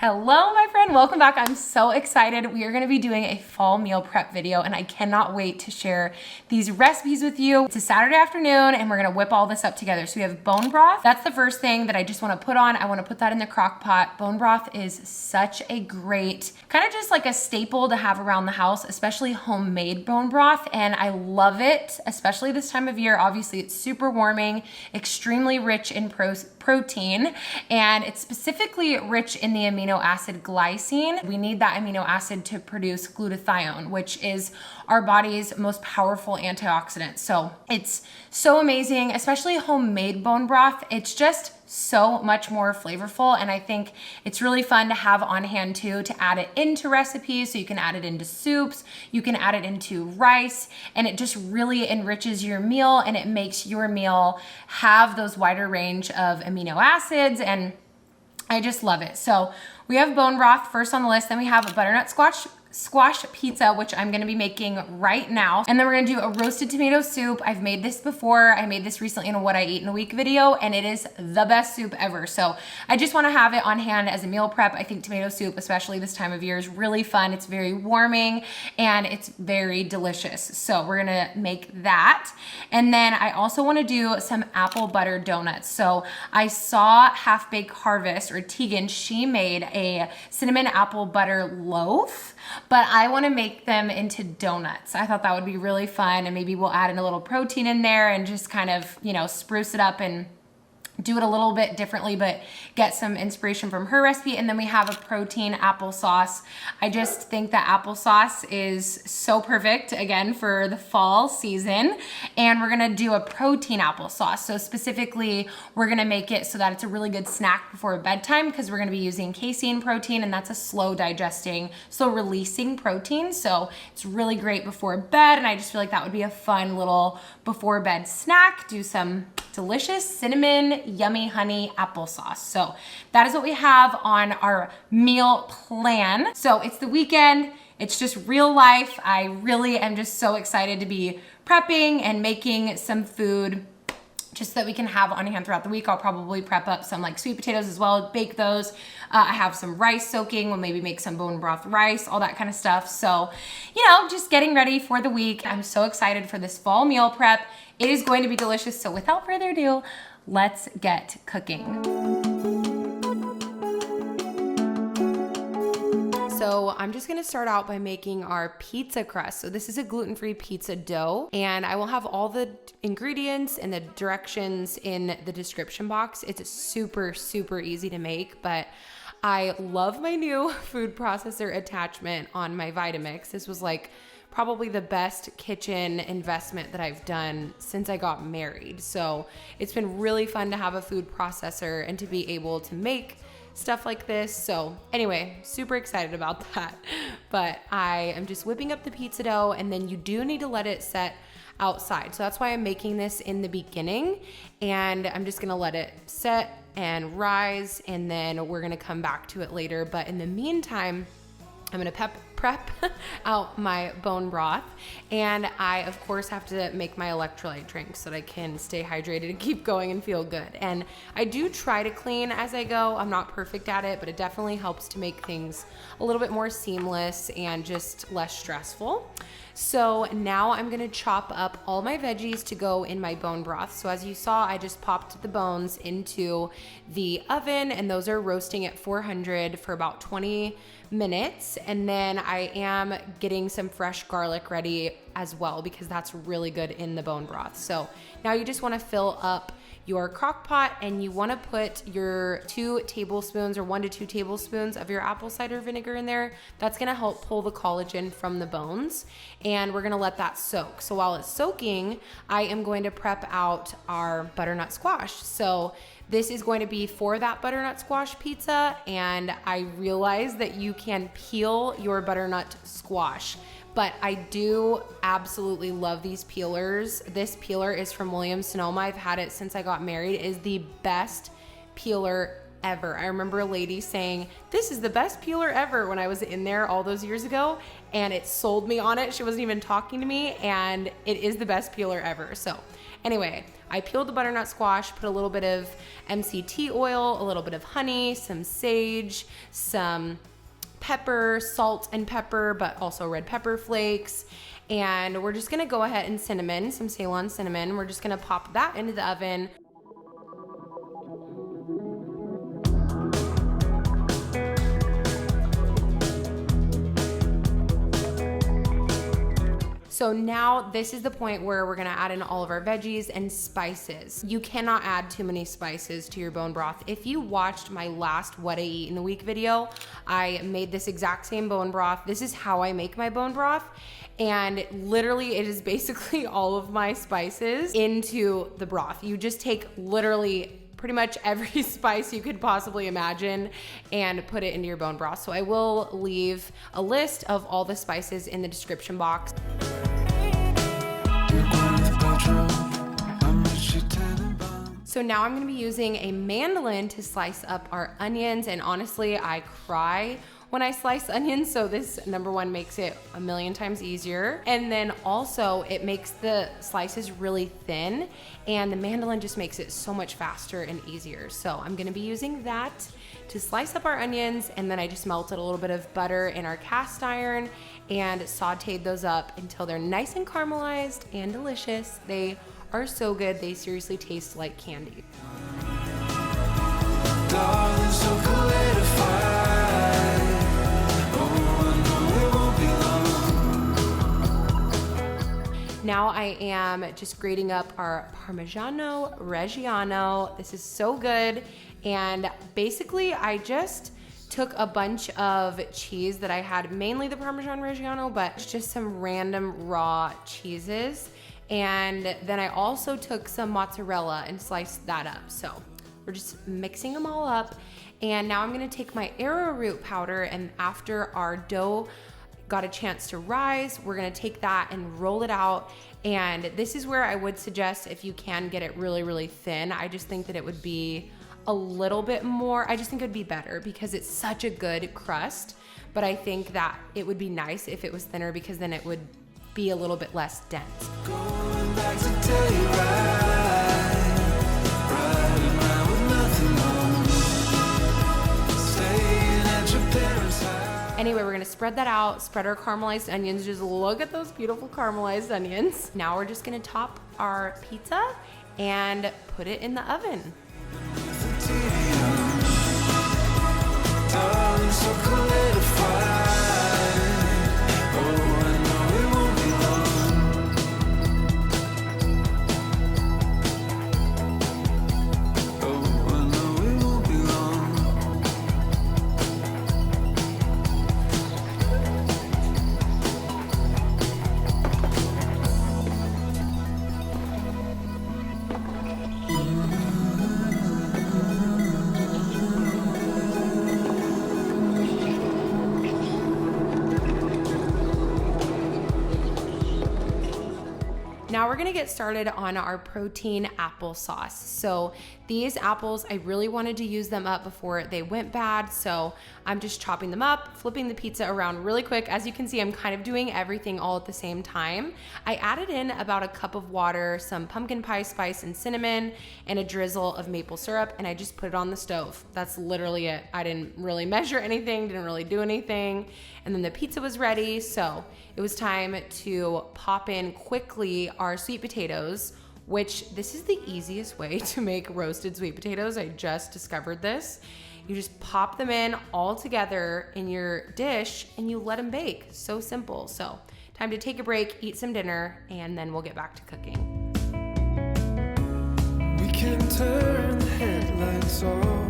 Hello, my friend. Welcome back. I'm so excited. We are going to be doing a fall meal prep video, and I cannot wait to share these recipes with you. It's a Saturday afternoon, and we're going to whip all this up together. So we have bone broth. That's the first thing that I just want to put on. I want to put that in the crock pot. Bone broth is such a great, kind of just like a staple to have around the house, especially homemade bone broth, and I love it, especially this time of year. Obviously, it's super warming, extremely rich in protein, and it's specifically rich in the amino acid glycine. We need that amino acid to produce glutathione, which is our body's most powerful antioxidant. So it's so amazing, especially homemade bone broth. It's just so much more flavorful, and I think it's really fun to have on hand too, to add it into recipes. So you can add it into soups, you can add it into rice, and it just really enriches your meal, and it makes your meal have those wider range of amino acids, and I just love it. So we have bone broth first on the list, then we have a butternut squash pizza, which I'm gonna be making right now. And then we're gonna do a roasted tomato soup. I've made this before. I made this recently in a what I eat in a week video, and it is the best soup ever. So I just wanna have it on hand as a meal prep. I think tomato soup, especially this time of year, is really fun. It's very warming and it's very delicious. So we're gonna make that. And then I also wanna do some apple butter donuts. So I saw Half Baked Harvest, or Tegan, she made a cinnamon apple butter loaf, but I want to make them into donuts. I thought that would be really fun, and maybe we'll add in a little protein in there and just kind of, you know, spruce it up and do it a little bit differently, but get some inspiration from her recipe. And then we have a protein applesauce. I just think that applesauce is so perfect, again, for the fall season. And we're gonna do a protein applesauce. So specifically, we're gonna make it so that it's a really good snack before bedtime, because we're gonna be using casein protein, and that's a slow digesting, slow releasing protein. So it's really great before bed, and I just feel like that would be a fun little before bed snack. Do some delicious cinnamon, yummy honey applesauce. So that is what we have on our meal plan. So it's the weekend, it's just real life. I really am just so excited to be prepping and making some food just so that we can have on hand throughout the week. I'll probably prep up some like sweet potatoes as well, bake those. I have some rice soaking. We'll maybe make some bone broth rice, all that kind of stuff. So, you know, just getting ready for the week. I'm so excited for this fall meal prep. It is going to be delicious. So without further ado, let's get cooking. So I'm just gonna start out by making our pizza crust. So this is a gluten-free pizza dough, and I will have all the ingredients and the directions in the description box. It's super, super easy to make, but I love my new food processor attachment on my Vitamix. This was like probably the best kitchen investment that I've done since I got married. So it's been really fun to have a food processor and to be able to make stuff like this. So anyway, super excited about that. But I am just whipping up the pizza dough, and then you do need to let it set outside. So that's why I'm making this in the beginning, and I'm just gonna let it set and rise, and then we're gonna come back to it later. But in the meantime, I'm gonna prep out my bone broth, and I of course have to make my electrolyte drink so that I can stay hydrated and keep going and feel good. And I do try to clean as I go. I'm not perfect at it, but it definitely helps to make things a little bit more seamless and just less stressful. So now I'm gonna chop up all my veggies to go in my bone broth. So as you saw, I just popped the bones into the oven, and those are roasting at 400 for about 20 minutes. And then I am getting some fresh garlic ready as well, because that's really good in the bone broth. So now you just wanna fill up your crock pot, and you wanna put your 2 tablespoons or 1 to 2 tablespoons of your apple cider vinegar in there. That's gonna help pull the collagen from the bones, and we're gonna let that soak. So while it's soaking, I am going to prep out our butternut squash. So this is going to be for that butternut squash pizza, and I realize that you can peel your butternut squash, but I do absolutely love these peelers. This peeler is from Williams-Sonoma. I've had it since I got married. It is the best peeler ever. I remember a lady saying, this is the best peeler ever when I was in there all those years ago, and it sold me on it. She wasn't even talking to me, and it is the best peeler ever. So anyway, I peeled the butternut squash, put a little bit of MCT oil, a little bit of honey, some sage, some pepper, salt and pepper, but also red pepper flakes. And we're just gonna go ahead and cinnamon, some Ceylon cinnamon. We're just gonna pop that into the oven. So now this is the point where we're gonna add in all of our veggies and spices. You cannot add too many spices to your bone broth. If you watched my last What I Eat in a Week video, I made this exact same bone broth. This is how I make my bone broth. And literally it is basically all of my spices into the broth. You just take literally pretty much every spice you could possibly imagine and put it into your bone broth. So I will leave a list of all the spices in the description box. So now I'm gonna be using a mandolin to slice up our onions, and honestly, I cry when I slice onions, so this, number one, makes it a million times easier. And then also it makes the slices really thin, and the mandolin just makes it so much faster and easier. So I'm gonna be using that to slice up our onions, and then I just melted a little bit of butter in our cast iron and sauteed those up until they're nice and caramelized and delicious. They are so good, they seriously taste like candy. Darling, so now I am just grating up our Parmigiano Reggiano. This is so good. And basically I just took a bunch of cheese that I had, mainly the Parmesan Reggiano, but just some random raw cheeses. And then I also took some mozzarella and sliced that up. So we're just mixing them all up. And now I'm gonna take my arrowroot powder, and after our dough got a chance to rise, we're gonna take that and roll it out. And this is where I would suggest, if you can get it really, really thin, I just think that it would be a little bit more, I just think it would be better because it's such a good crust. But I think that it would be nice if it was thinner, because then it would be a little bit less dense. Going back to anyway, we're gonna spread that out, spread our caramelized onions. Just look at those beautiful caramelized onions. Now we're just gonna top our pizza and put it in the oven. Now we're gonna get started on our protein applesauce. So these apples, I really wanted to use them up before they went bad. So I'm just chopping them up, flipping the pizza around really quick. As you can see, I'm kind of doing everything all at the same time. I added in about a cup of water, some pumpkin pie spice and cinnamon, and a drizzle of maple syrup, and I just put it on the stove. That's literally it. I didn't really measure anything, didn't really do anything. And then the pizza was ready, so it was time to pop in quickly our sweet potatoes, which this is the easiest way to make roasted sweet potatoes. I just discovered this. You just pop them in all together in your dish and you let them bake. So simple. So time to take a break, eat some dinner, and then we'll get back to cooking. We can turn the headlights off.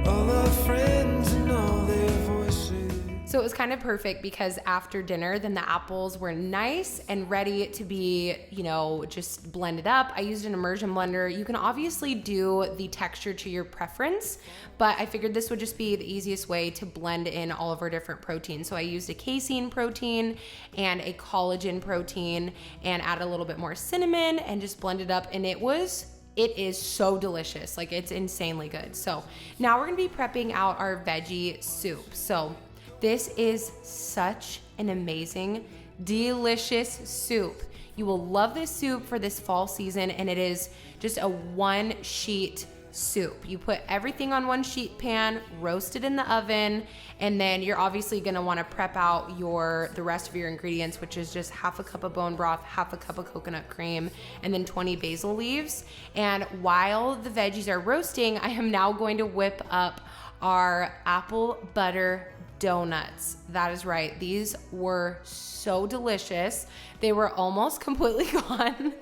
All our friends and all their voices. So it was kind of perfect because after dinner, then the apples were nice and ready to be, you know, just blended up. I used an immersion blender. You can obviously do the texture to your preference, but I figured this would just be the easiest way to blend in all of our different proteins. So I used a casein protein and a collagen protein and added a little bit more cinnamon and just blended up, and it was it is so delicious. Like, it's insanely good. So now we're gonna be prepping out our veggie soup. So this is such an amazing, delicious soup. You will love this soup for this fall season, and it is just a one sheet soup. You put everything on one sheet pan, roast it in the oven, and then you're obviously gonna wanna prep out the rest of your ingredients, which is just half a cup of bone broth, half a cup of coconut cream, and then 20 basil leaves. And while the veggies are roasting, I am now going to whip up our apple butter donuts. That is right. These were so delicious. They were almost completely gone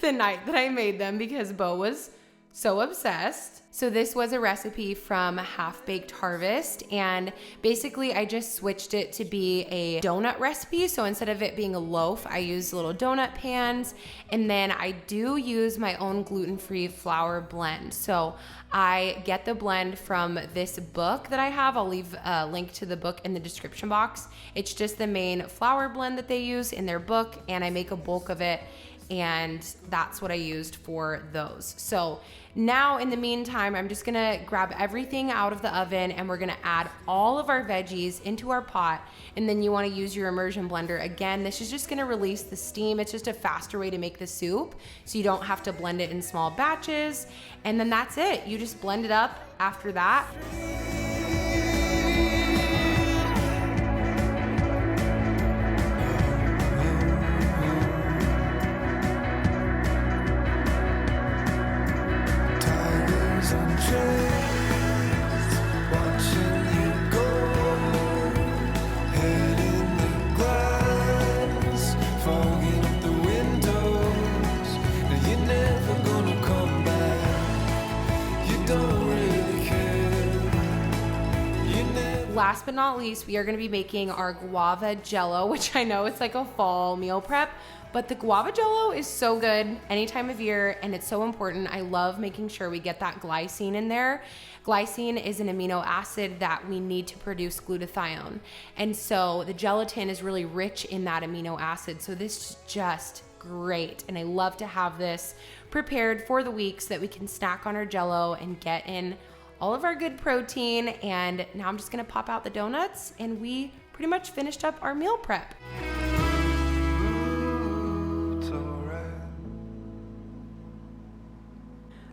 the night that I made them because Bo was so obsessed. So this was a recipe from Half Baked Harvest, and basically I just switched it to be a donut recipe. So instead of it being a loaf, I use little donut pans, and then I do use my own gluten-free flour blend. So I get the blend from this book that I have. I'll leave a link to the book in the description box. It's just the main flour blend that they use in their book, and I make a bulk of it, and that's what I used for those. So now in the meantime, I'm just gonna grab everything out of the oven, and we're gonna add all of our veggies into our pot, and then you wanna use your immersion blender. Again, this is just gonna release the steam. It's just a faster way to make the soup, so you don't have to blend it in small batches, and then that's it. You just blend it up after that. Last but not least, we are gonna be making our guava jello, which I know it's like a fall meal prep, but the guava jello is so good any time of year, and it's so important. I love making sure we get that glycine in there. Glycine is an amino acid that we need to produce glutathione. And so the gelatin is really rich in that amino acid. So this is just great. And I love to have this prepared for the week so that we can snack on our jello and get in all of our good protein. And now I'm just gonna pop out the donuts, and we pretty much finished up our meal prep.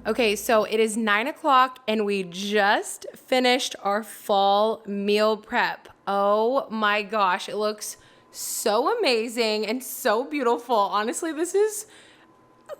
Okay, so it is 9 o'clock and we just finished our fall meal prep. Oh my gosh, it looks so amazing and so beautiful. Honestly, this is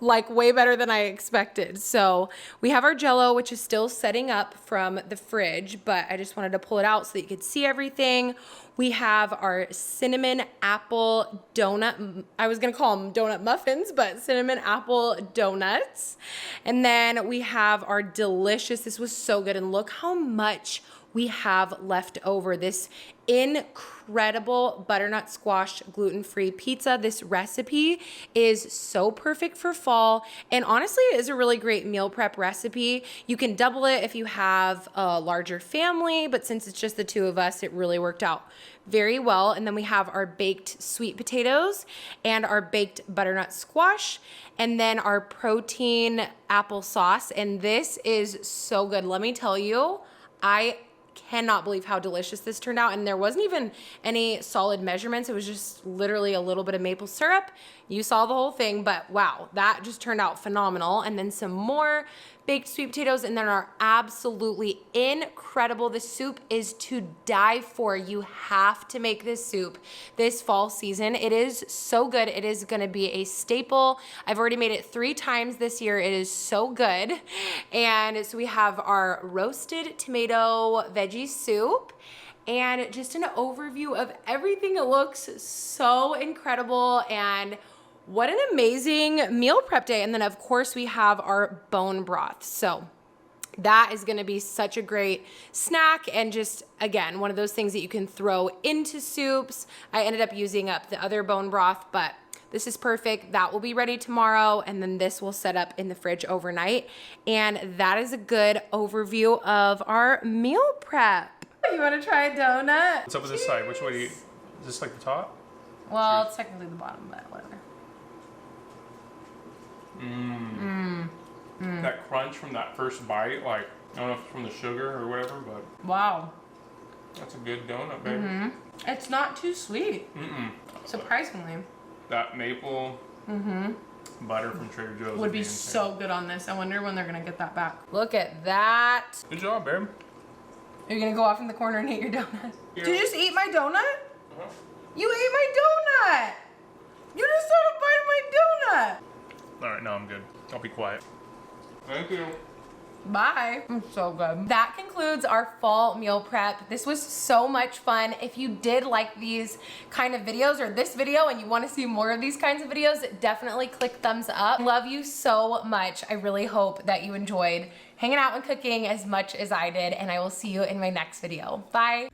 like way better than I expected. So we have our jello, which is still setting up from the fridge, but I just wanted to pull it out so that you could see everything. We have our cinnamon apple donut. I was gonna call them donut muffins, but cinnamon apple donuts. And then we have our delicious, this was so good, and look how much we have left over. This incredible butternut squash gluten-free pizza. This recipe is so perfect for fall, and honestly it is a really great meal prep recipe. You can double it if you have a larger family, but since it's just the two of us, it really worked out very well. And then we have our baked sweet potatoes and our baked butternut squash, and then our protein applesauce. And this is so good. Let me tell you, I cannot believe how delicious this turned out. And there wasn't even any solid measurements. It was just literally a little bit of maple syrup. You saw the whole thing, but wow, that just turned out phenomenal. And then some more baked sweet potatoes, and then are absolutely incredible. The soup is to die for. You have to make this soup this fall season. It is so good. It is gonna be a staple. I've already made it 3 times this year. It is so good. And so we have our roasted tomato veggie soup, and just an overview of everything. It looks so incredible, and what an amazing meal prep day. And then of course we have our bone broth. So that is gonna be such a great snack, and just, again, one of those things that you can throw into soups. I ended up using up the other bone broth, but this is perfect. That will be ready tomorrow, and then this will set up in the fridge overnight. And that is a good overview of our meal prep. You wanna try a donut? What's up with this side? Which way? Is this like the top? Well, it's technically the bottom, but whatever. that crunch from that first bite. Like, I don't know if it's from the sugar or whatever, but Wow. that's a good donut, baby. It's not too sweet. Surprisingly. That maple butter from Trader Joe's Would be insane. so good on this. I wonder when they're gonna get that back. Look at that. Good job, babe. Are you gonna go off in the corner and eat your donut? Yeah. Did you just eat my donut? Uh-huh. You ate my donut! You just took a bite of my donut! All right, now I'm good. I'll be quiet. Thank you. Bye. It's so good. That concludes our fall meal prep. This was so much fun. If you did like these kind of videos or this video and you want to see more of these kinds of videos, definitely click thumbs up. Love you so much. I really hope that you enjoyed hanging out and cooking as much as I did, and I will see you in my next video. Bye.